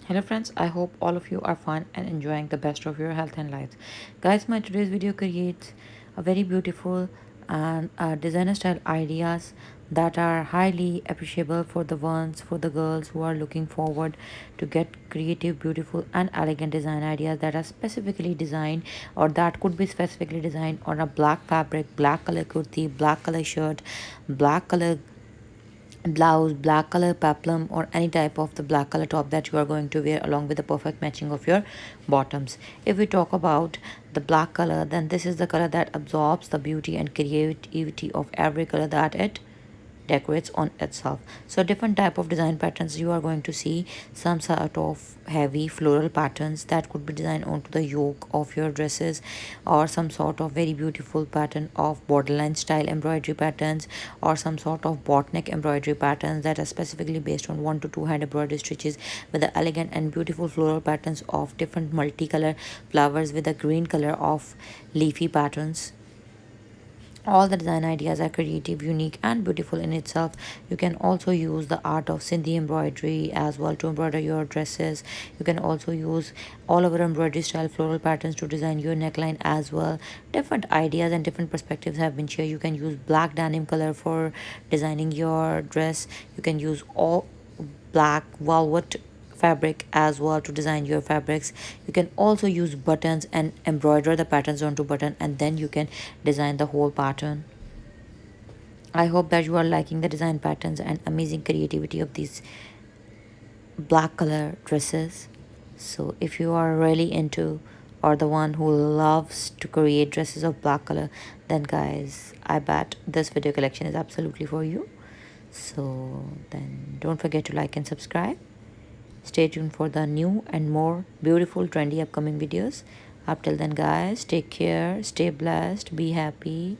Hello friends, I hope all of you are fine and enjoying the best of your health and lives. Guys, my today's video creates a very beautiful and designer style ideas that are highly appreciable for the ones, for the girls who are looking forward to get creative, beautiful and elegant design ideas that are specifically designed or that could be specifically designed on a black fabric, black color kurti, black color shirt, black color blouse, black color peplum or any type of the black color top that you are going to wear along with the perfect matching of your bottoms. If we talk about the black color, then this is the color that absorbs the beauty and creativity of every color that it decorates on itself. So different type of design patterns you are going to see, some sort of heavy floral patterns that could be designed onto the yoke of your dresses, or some sort of very beautiful pattern of borderline style embroidery patterns, or some sort of bot neck embroidery patterns that are specifically based on 1 to 2 hand embroidery stitches with the elegant and beautiful floral patterns of different multicolor flowers with a green color of leafy patterns. All the design ideas are creative, unique and beautiful in itself. You can also use the art of Sindhi embroidery as well to embroider your dresses. You can also use all over embroidery style floral patterns to design your neckline as well. Different ideas and different perspectives have been shared. You can use black denim color for designing your dress. You can use all black velvet fabric as well to design your fabrics. You can also use buttons and embroider the patterns onto button, and then you can design the whole pattern. I hope that you are liking the design patterns and amazing creativity of these black color dresses. So if you are really into or the one who loves to create dresses of black color, then guys, I bet this video collection is absolutely for you. So then don't forget to like and subscribe. Stay tuned for the new and more beautiful trendy upcoming videos. Up till then guys, take care, stay blessed, be happy.